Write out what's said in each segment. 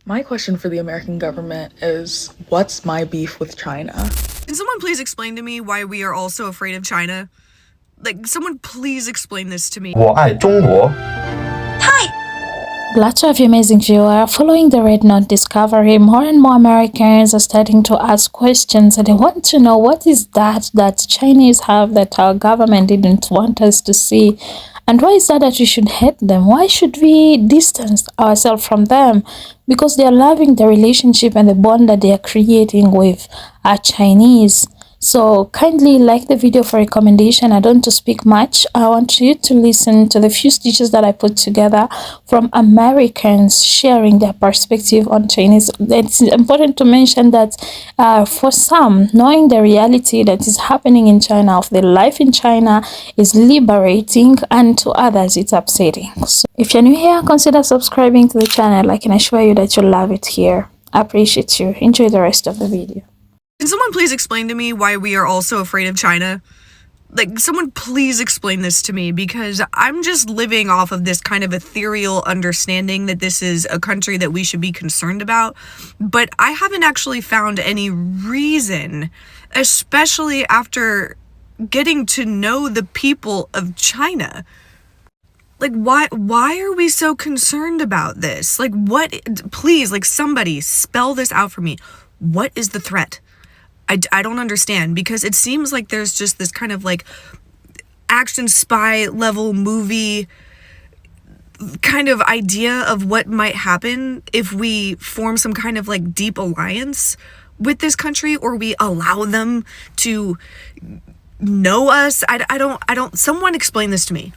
My question for the American government is, what's my beef with China? Can someone please explain to me why we are all so afraid of China? Like, someone please explain this to me. 我爱中国。 Glad to have you, amazing viewer. Following the Rednote discovery, more and more Americans are starting to ask questions, and they want to know what is that Chinese have that our government didn't want us to see, and why is that we should hate them? Why should we distance ourselves from them? Because they are loving the relationship and the bond that they are creating with our Chinese. So kindly like the video for recommendation. I don't want to speak much. I want you to listen to the few stitches that I put together from Americans sharing their perspective on Chinese. It's important to mention that for some, knowing the reality that is happening in China, of the life in China, is liberating, and to others it's upsetting. So if you're new here, consider subscribing to the channel. I can assure you that you'll love it here. I appreciate you. Enjoy the rest of the video. Can someone please explain to me why we are all so afraid of China? Like, someone please explain this to me, because I'm just living off of this kind of ethereal understanding that this is a country that we should be concerned about, but I haven't actually found any reason, especially after getting to know the people of China. Like, why are we so concerned about this? Like, what, please, like, somebody spell this out for me. What is the threat? I don't understand, because it seems like there's just this kind of like action spy level movie kind of idea of what might happen if we form some kind of like deep alliance with this country, or we allow them to know us. I don't, someone explain this to me.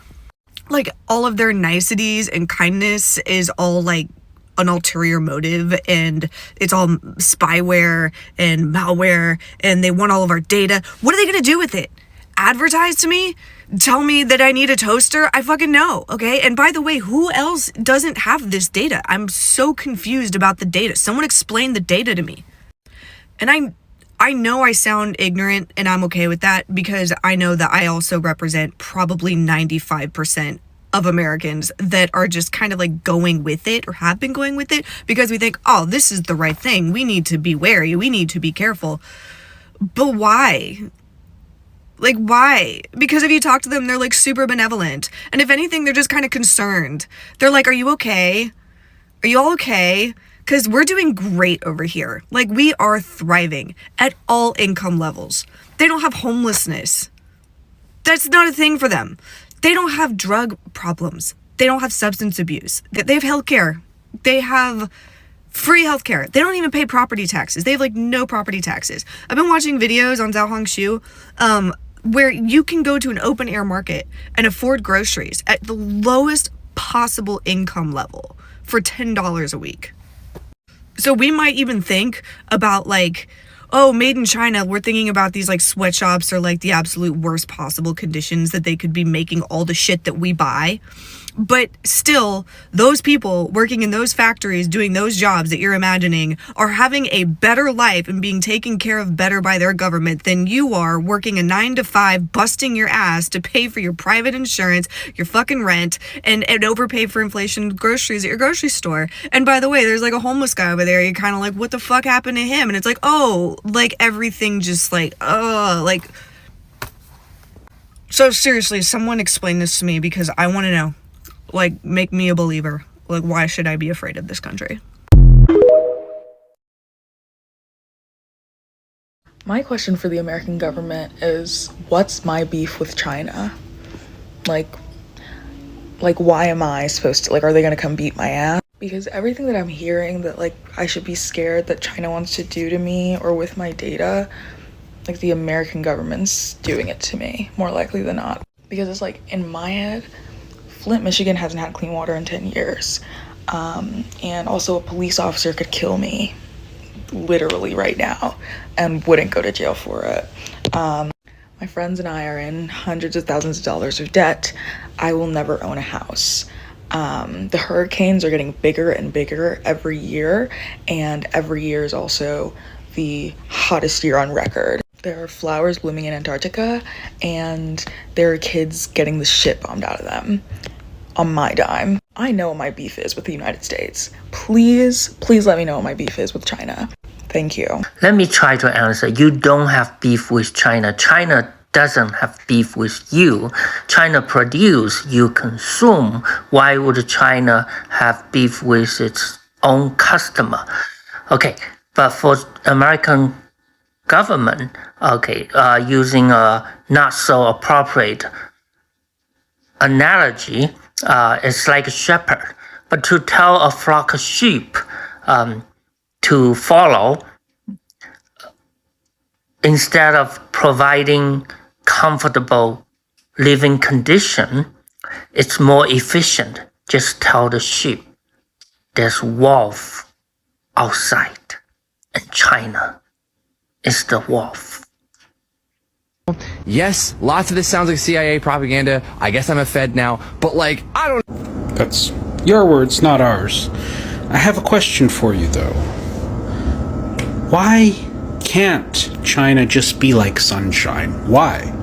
Like, all of their niceties and kindness is all like an ulterior motive, and it's all spyware and malware, and they want all of our data. What are they gonna do with it? Advertise to me? Tell me that I need a toaster? I fucking know, okay? And by the way, who else doesn't have this data? I'm so confused about the data. Someone explain the data to me. And I know I sound ignorant, and I'm okay with that, because I know that I also represent probably 95% of Americans that are just kind of like going with it, or have been going with it, because we think, oh, this is the right thing. We need to be wary. We need to be careful. But why? Like, why? Because if you talk to them, they're like super benevolent. And if anything, they're just kind of concerned. They're like, are you okay? Are you all okay? Because we're doing great over here. Like, we are thriving at all income levels. They don't have homelessness. That's not a thing for them. They don't have drug problems. They don't have substance abuse. They have healthcare. They have free healthcare. They don't even pay property taxes. They have like no property taxes. I've been watching videos on Zhaohongshu where you can go to an open air market and afford groceries at the lowest possible income level for $10 a week. So we might even think about like, oh, made in China, we're thinking about these like sweatshops or like the absolute worst possible conditions that they could be making all the shit that we buy. But still, those people working in those factories doing those jobs that you're imagining are having a better life and being taken care of better by their government than you are working a 9-to-5, busting your ass to pay for your private insurance, your fucking rent, and overpay for inflation groceries at your grocery store. And by the way, there's like a homeless guy over there. You're kind of like, what the fuck happened to him? And it's like, oh, like everything just like, like. So seriously, someone explain this to me, because I want to know. Like, make me a believer. Like, why should I be afraid of this country? My question for the American government is, what's my beef with China? Like why am I supposed to, like, are they gonna come beat my ass? Because everything that I'm hearing that like I should be scared that China wants to do to me or with my data, like the American government's doing it to me more likely than not. Because it's like, in my head, Flint, Michigan hasn't had clean water in 10 years. And also a police officer could kill me literally right now and wouldn't go to jail for it. My friends and I are in hundreds of thousands of dollars of debt. I will never own a house. The hurricanes are getting bigger and bigger every year, and every year is also the hottest year on record. There are flowers blooming in Antarctica, and there are kids getting the shit bombed out of them on my dime. I know what my beef is with the United States. Please, please let me know what my beef is with China. Thank you. Let me try to answer. You don't have beef with China. China doesn't have beef with you. China produce, you consume. Why would China have beef with its own customer? Okay, but for American government, okay, using a not so appropriate analogy, it's like a shepherd. But to tell a flock of sheep to follow, instead of providing comfortable living condition, it's more efficient. Just tell the sheep there's wolf outside, and China is the wolf. Yes, lots of this sounds like CIA propaganda. I guess I'm a Fed now, but like, I don't... That's your words, not ours. I have a question for you, though. Why can't China just be like sunshine? Why?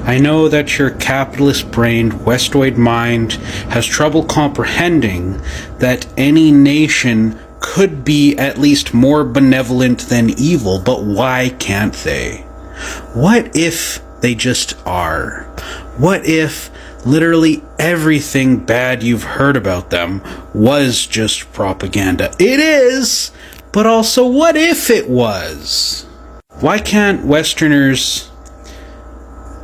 I know that your capitalist-brained, Westoid mind has trouble comprehending that any nation could be at least more benevolent than evil, but why can't they? What if they just are? What if literally everything bad you've heard about them was just propaganda? It is, but also what if it was? Why can't Westerners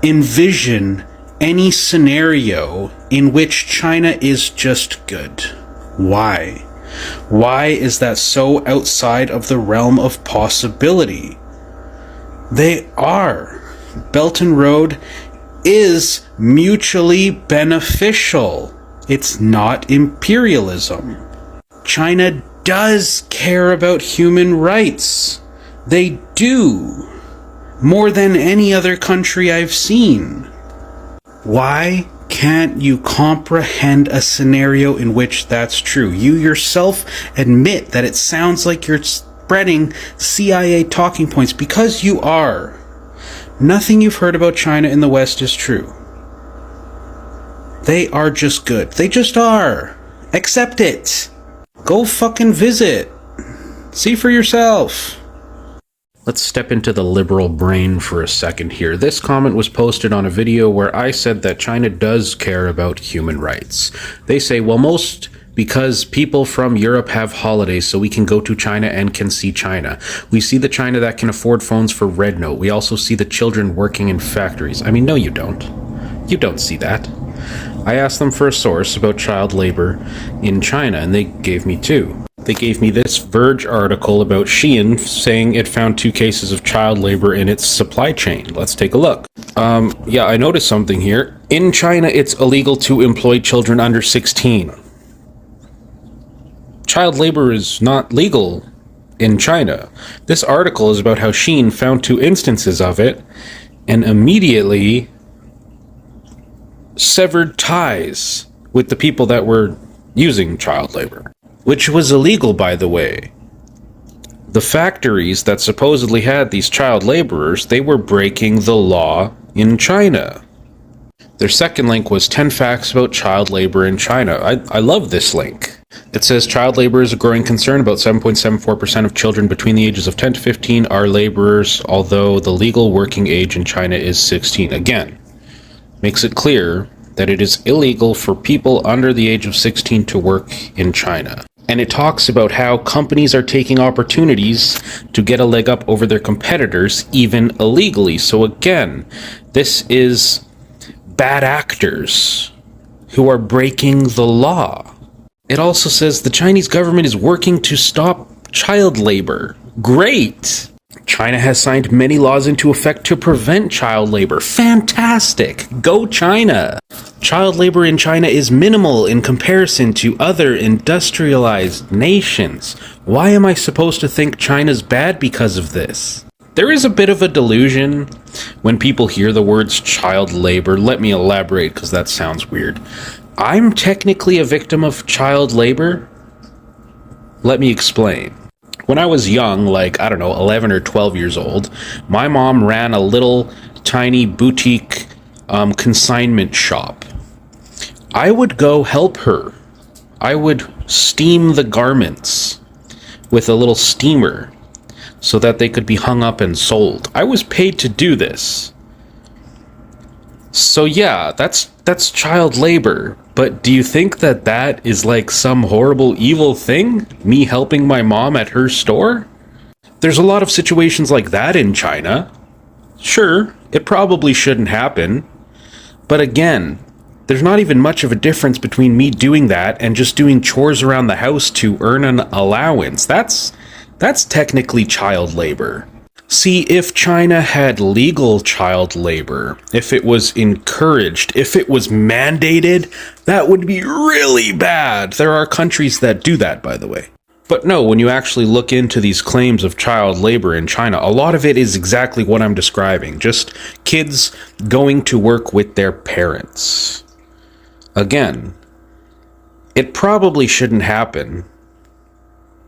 envision any scenario in which China is just good? Why? Why is that so outside of the realm of possibility? They are. Belt and Road is mutually beneficial. It's not imperialism. China does care about human rights. They do. More than any other country I've seen. Why can't you comprehend a scenario in which that's true? You yourself admit that it sounds like you're spreading CIA talking points, because you are. Nothing you've heard about China in the West is true. They are just good. They just are. Accept it. Go fucking visit. See for yourself. Let's step into the liberal brain for a second here. This comment was posted on a video where I said that China does care about human rights. They say, well, because people from Europe have holidays, so we can go to China and can see China. We see the China that can afford phones for Rednote. We also see the children working in factories. I mean, no, you don't. You don't see that. I asked them for a source about child labor in China, and they gave me two. They gave me this Verge article about Shein saying it found 2 cases of child labor in its supply chain. Let's take a look. Yeah, I noticed something here. In China, it's illegal to employ children under 16. Child labor is not legal in China. This article is about how Shein found 2 instances of it and immediately severed ties with the people that were using child labor, which was illegal, by the way. The factories that supposedly had these child laborers, they were breaking the law in China. Their second link was 10 facts about child labor in China. I love this link. It says child labor is a growing concern. About 7.74% of children between the ages of 10 to 15 are laborers, although the legal working age in China is 16. Again, makes it clear that it is illegal for people under the age of 16 to work in China. And it talks about how companies are taking opportunities to get a leg up over their competitors, even illegally. So again, this is bad actors who are breaking the law. It also says the Chinese government is working to stop child labor. Great! China has signed many laws into effect to prevent child labor. Fantastic! Go China! Child labor in China is minimal in comparison to other industrialized nations. Why am I supposed to think China's bad because of this? There is a bit of a delusion when people hear the words child labor. Let me elaborate, because that sounds weird. I'm technically a victim of child labor. Let me explain. When I was young, like, I don't know, 11 or 12 years old, my mom ran a little tiny boutique consignment shop. I would go help her I would steam the garments with a little steamer so that they could be hung up and sold. I was paid to do this. So yeah, that's child labor. But do you think that that is like some horrible evil thing? Me helping my mom at her store? There's a lot of situations like that in China. Sure, it probably shouldn't happen. But again, there's not even much of a difference between me doing that and just doing chores around the house to earn an allowance. That's technically child labor. See, if China had legal child labor, if it was encouraged, if it was mandated, that would be really bad. There are countries that do that, by the way. But no, when you actually look into these claims of child labor in China, a lot of it is exactly what I'm describing. Just kids going to work with their parents. Again, it probably shouldn't happen,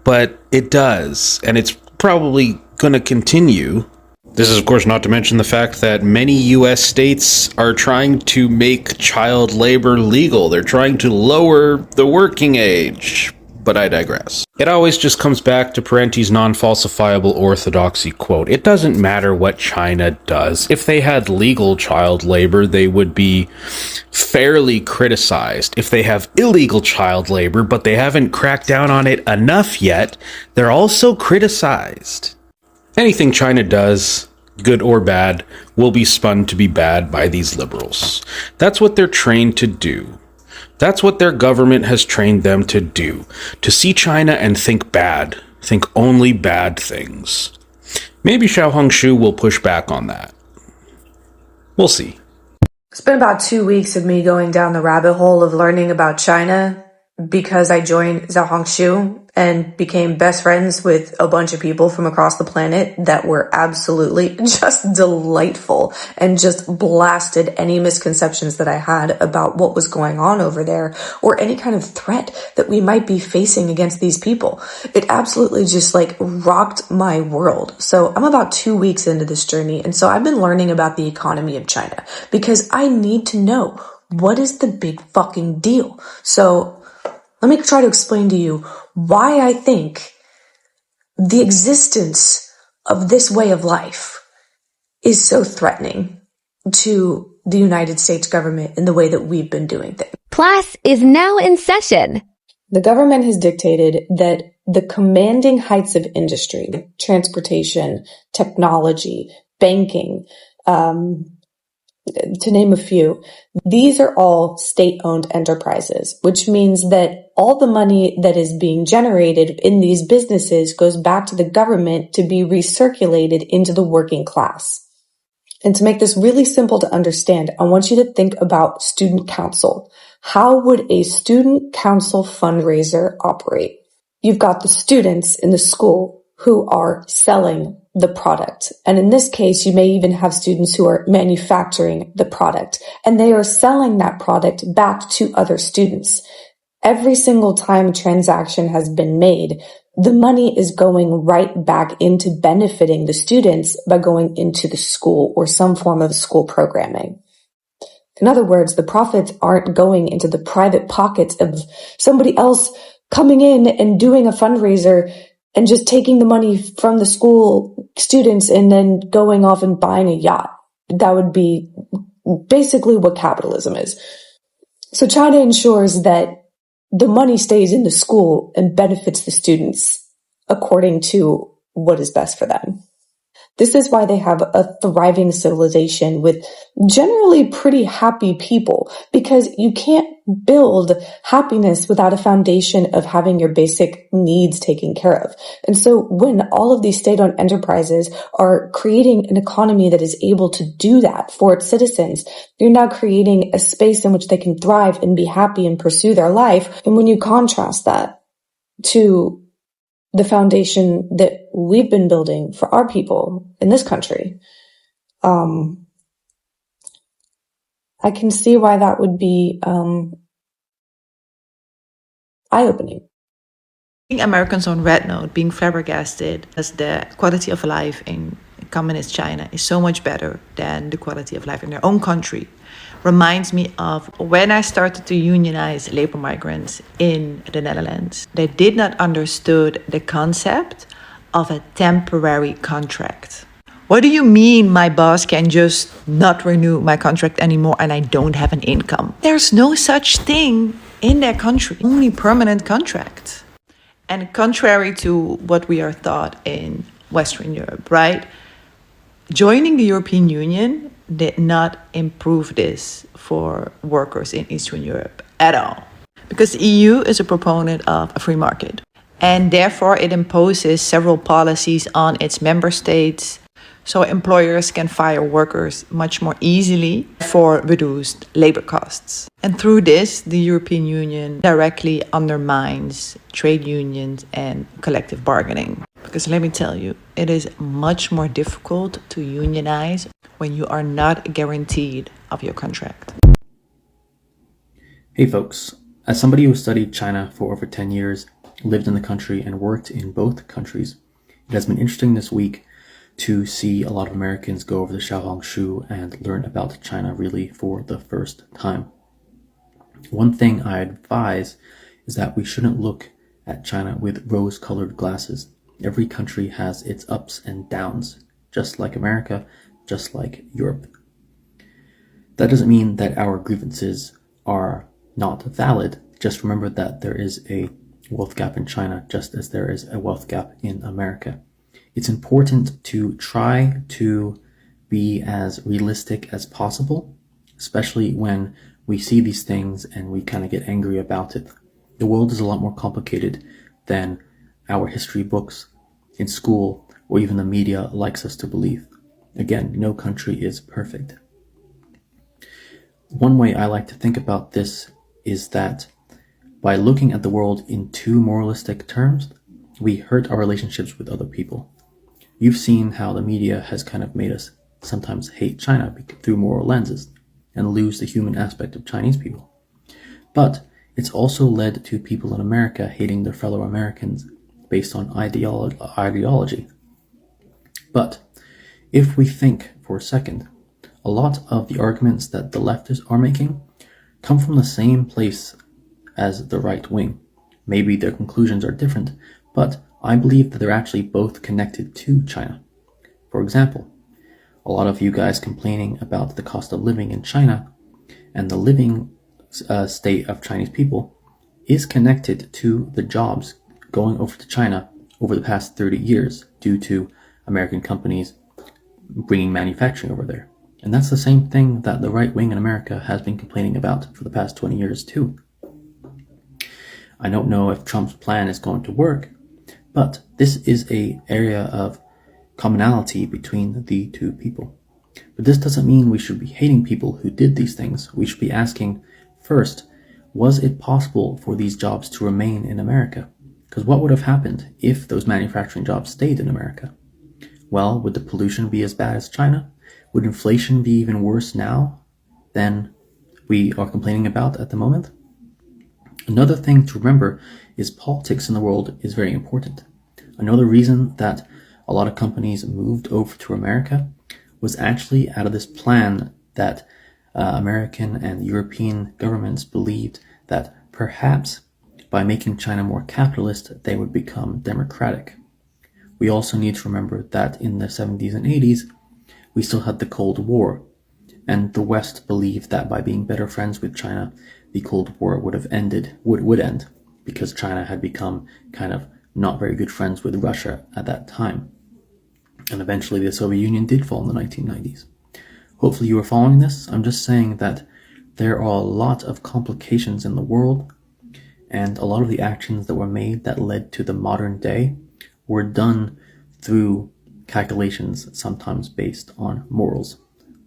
but it does, and it's probably going to continue. This is, of course, not to mention the fact that many US states are trying to make child labor legal. They're trying to lower the working age. But I digress. It always just comes back to Parenti's non-falsifiable orthodoxy quote. It doesn't matter what China does. If they had legal child labor, they would be fairly criticized. If they have illegal child labor, but they haven't cracked down on it enough yet, they're also criticized. Anything China does, good or bad, will be spun to be bad by these liberals. That's what they're trained to do. That's what their government has trained them to do. To see China and think bad. Think only bad things. Maybe Xiao Hongshu will push back on that. We'll see. It's been about 2 weeks of me going down the rabbit hole of learning about China because I joined Xiao Hongshu and became best friends with a bunch of people from across the planet that were absolutely just delightful and just blasted any misconceptions that I had about what was going on over there or any kind of threat that we might be facing against these people. It absolutely just rocked my world. So I'm about 2 weeks into this journey, and so I've been learning about the economy of China because I need to know what is the big fucking deal. So let me try to explain to you why I think the existence of this way of life is so threatening to the United States government in the way that we've been doing things. Class is now in session. The government has dictated that the commanding heights of industry, transportation, technology, banking, to name a few, these are all state-owned enterprises, which means that all the money that is being generated in these businesses goes back to the government to be recirculated into the working class. And to make this really simple to understand, I want you to think about student council. How would a student council fundraiser operate? You've got the students in the school who are selling the product. And in this case, you may even have students who are manufacturing the product, and they are selling that product back to other students. Every single time a transaction has been made, the money is going right back into benefiting the students by going into the school or some form of school programming. In other words, the profits aren't going into the private pockets of somebody else coming in and doing a fundraiser and just taking the money from the school students and then going off and buying a yacht. That would be basically what capitalism is. So China ensures that the money stays in the school and benefits the students according to what is best for them. This is why they have a thriving civilization with generally pretty happy people, because you can't build happiness without a foundation of having your basic needs taken care of. And so when all of these state-owned enterprises are creating an economy that is able to do that for its citizens, you're now creating a space in which they can thrive and be happy and pursue their life. And when you contrast that to the foundation that we've been building for our people in this country, I can see why that would be eye-opening. Americans on Rednote being flabbergasted as the quality of life in communist China is so much better than the quality of life in their own country, reminds me of when I started to unionize labor migrants in the Netherlands. They did not understood the concept of a temporary contract. What do you mean my boss can just not renew my contract anymore and I don't have an income? There's no such thing in their country, only permanent contracts. And contrary to what we are taught in Western Europe, right? Joining the European Union did not improve this for workers in Eastern Europe at all. Because the EU is a proponent of a free market. And therefore it imposes several policies on its member states, so employers can fire workers much more easily for reduced labor costs. And through this, the European Union directly undermines trade unions and collective bargaining. Because let me tell you, it is much more difficult to unionize when you are not guaranteed of your contract. Hey folks, as somebody who studied China for over 10 years, lived in the country and worked in both countries, it has been interesting this week to see a lot of Americans go over to Xiaohongshu and learn about China really for the first time. One thing I advise is that we shouldn't look at China with rose-colored glasses. Every country has its ups and downs, just like America, just like Europe. That doesn't mean that our grievances are not valid. Just remember that there is a wealth gap in China, just as there is a wealth gap in America. It's important to try to be as realistic as possible, especially when we see these things and we kind of get angry about it. The world is a lot more complicated than our history books in school or even the media likes us to believe. Again, no country is perfect. One way I like to think about this is that by looking at the world in too moralistic terms, we hurt our relationships with other people. You've seen how the media has kind of made us sometimes hate China through moral lenses and lose the human aspect of Chinese people. But it's also led to people in America hating their fellow Americans based on ideology. But if we think for a second, a lot of the arguments that the leftists are making come from the same place as the right wing. Maybe their conclusions are different, but I believe that they're actually both connected to China. For example, a lot of you guys complaining about the cost of living in China and the living state of Chinese people is connected to the jobs going over to China over the past 30 years due to American companies bringing manufacturing over there. And that's the same thing that the right wing in America has been complaining about for the past 20 years too. I don't know if Trump's plan is going to work, but this is an area of commonality between the two people. But this doesn't mean we should be hating people who did these things. We should be asking, first, was it possible for these jobs to remain in America? Because what would have happened if those manufacturing jobs stayed in America? Well, would the pollution be as bad as China? Would inflation be even worse now than we are complaining about at the moment? Another thing to remember is politics in the world is very important. Another reason that a lot of companies moved over to America was actually out of this plan that American and European governments believed that perhaps by making China more capitalist, they would become democratic. We also need to remember that in the 70s and 80s, we still had the Cold War, and the West believed that by being better friends with China, the Cold War would end, because China had become kind of not very good friends with Russia at that time. And eventually the Soviet Union did fall in the 1990s. Hopefully you are following this. I'm just saying that there are a lot of complications in the world, and a lot of the actions that were made that led to the modern day were done through calculations, sometimes based on morals.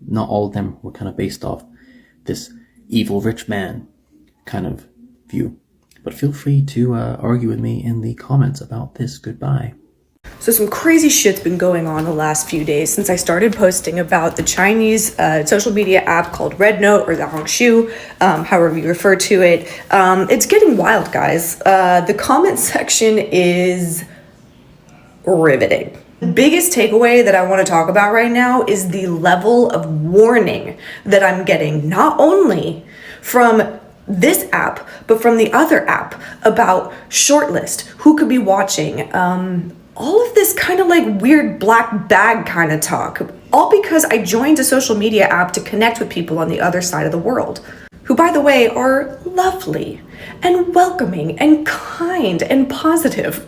Not all of them were kind of based off this evil rich man kind of view. But feel free to argue with me in the comments about this. Goodbye. So some crazy shit's been going on the last few days since I started posting about the Chinese social media app called Rednote or the Hongshu, however you refer to it. It's getting wild, guys. The comment section is riveting. The biggest takeaway that I want to talk about right now is the level of warning that I'm getting, not only from this app, but from the other app about shortlist, who could be watching, all of this kind of like weird black bag kind of talk, all because I joined a social media app to connect with people on the other side of the world, who, by the way, are lovely and welcoming and kind and positive.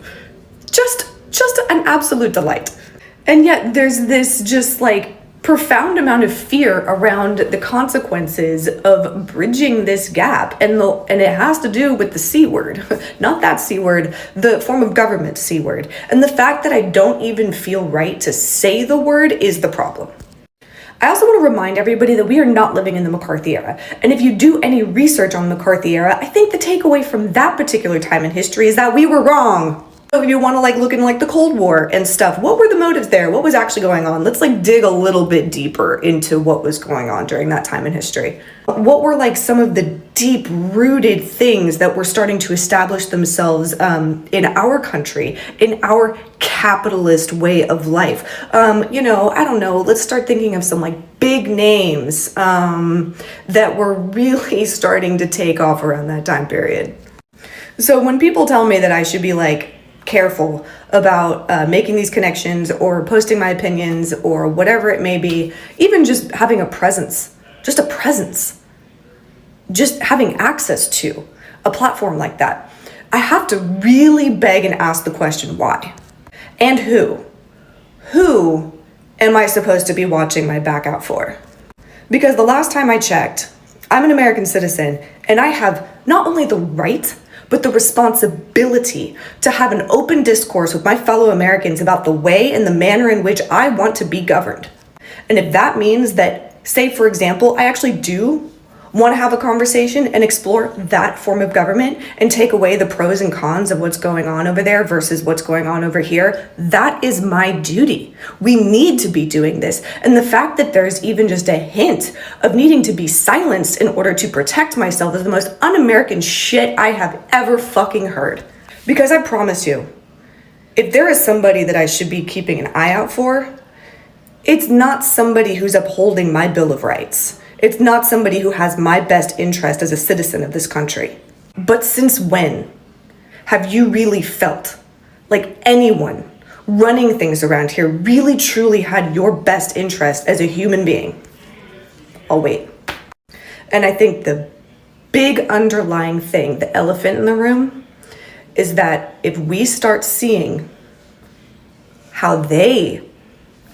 Just an absolute delight. And yet there's this just like profound amount of fear around the consequences of bridging this gap, and it has to do with the C word, not that C word, the form of government C word. And the fact that I don't even feel right to say the word is the problem. I also want to remind everybody that we are not living in the McCarthy era. And if you do any research on the McCarthy era, I think the takeaway from that particular time in history is that we were wrong. So if you want to like look in like the Cold War and stuff, what were the motives there? What was actually going on? Let's like dig a little bit deeper into what was going on during that time in history. What were like some of the deep rooted things that were starting to establish themselves in our country, in our capitalist way of life? I don't know, let's start thinking of some like big names that were really starting to take off around that time period. So when people tell me that I should be like careful about making these connections or posting my opinions or whatever it may be, even just having a presence, just having access to a platform like that, I have to really beg and ask the question, why? And who? Who am I supposed to be watching my back out for? Because the last time I checked, I'm an American citizen, and I have not only the right, but the responsibility to have an open discourse with my fellow Americans about the way and the manner in which I want to be governed. And if that means that, say for example, I actually do want to have a conversation and explore that form of government and take away the pros and cons of what's going on over there versus what's going on over here, that is my duty. We need to be doing this. And the fact that there's even just a hint of needing to be silenced in order to protect myself is the most un-American shit I have ever fucking heard. Because I promise you, if there is somebody that I should be keeping an eye out for, it's not somebody who's upholding my Bill of Rights. It's not somebody who has my best interest as a citizen of this country. But since when have you really felt like anyone running things around here really truly had your best interest as a human being? I'll wait. And I think the big underlying thing, the elephant in the room, is that if we start seeing how they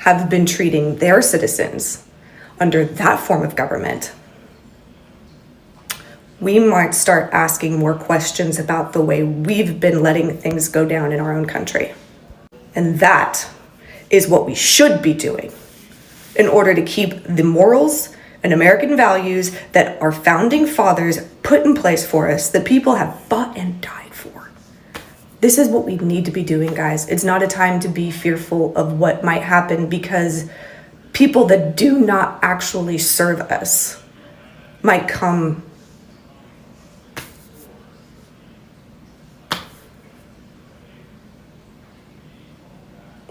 have been treating their citizens under that form of government, we might start asking more questions about the way we've been letting things go down in our own country. And that is what we should be doing in order to keep the morals and American values that our founding fathers put in place for us, that people have fought and died for. This is what we need to be doing, guys. It's not a time to be fearful of what might happen, because people that do not actually serve us might come.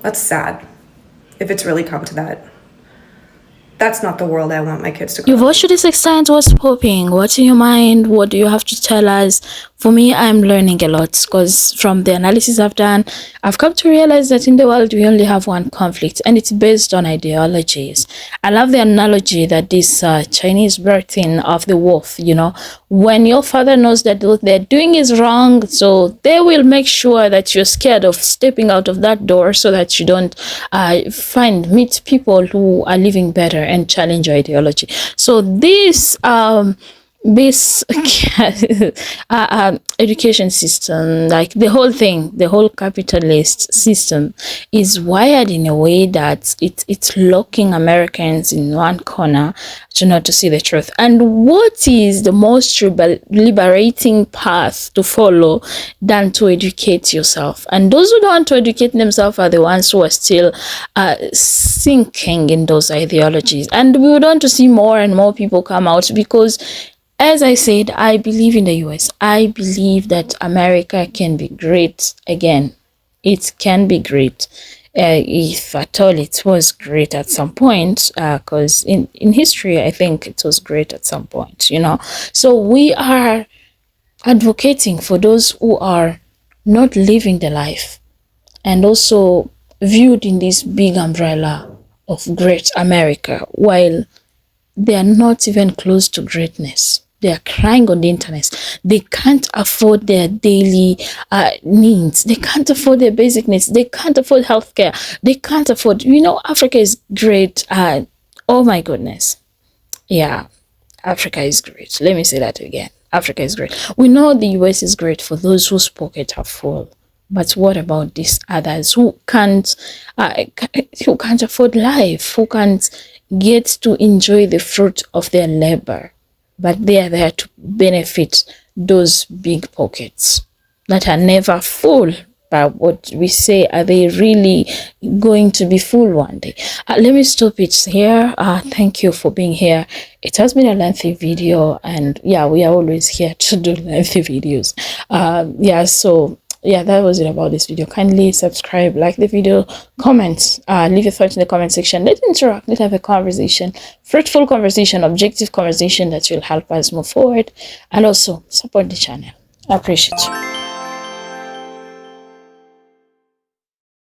That's sad, if it's really come to that. That's not the world I want my kids to grow You've up in. watched this extent. What's popping? What's in your mind? What do you have to tell us? For me, I'm learning a lot, because from the analysis I've done, I've come to realize that in the world, we only have one conflict, and it's based on ideologies. I love the analogy that this Chinese birthing of the wolf, when your father knows that what they're doing is wrong, so they will make sure that you're scared of stepping out of that door so that you don't meet people who are living better and challenge your ideology. So this education system, like the whole thing, the whole capitalist system, is wired in a way that it's locking Americans in one corner to not to see the truth. And what is the most liberating path to follow than to educate yourself? And those who don't want to educate themselves are the ones who are still sinking in those ideologies. And we would want to see more and more people come out, because, as I said, I believe in the US. I believe that America can be great again. it can be great. If at all it was great at some point, because in history, I think it was great at some point, you know. So we are advocating for those who are not living the life and also viewed in this big umbrella of great America, while they are not even close to greatness. They are crying on the internet. They can't afford their daily needs. They can't afford their basic needs. They can't afford healthcare. They can't afford, you know, Africa is great. Oh my goodness. Yeah, Africa is great. Let me say that again. Africa is great. We know the US is great for those whose pockets are full. But what about these others who can't afford life, who can't get to enjoy the fruit of their labor, but they are there to benefit those big pockets that are never full? But what we say, are they really going to be full one day? Let me stop it here. Thank you for being here. It has been a lengthy video, and yeah, we are always here to do lengthy videos. So yeah, that was it about this video. Kindly subscribe, like the video, comment, leave your thoughts in the comment section. Let's interact, let's have a conversation, fruitful conversation, objective conversation that will help us move forward, and also support the channel. I appreciate you.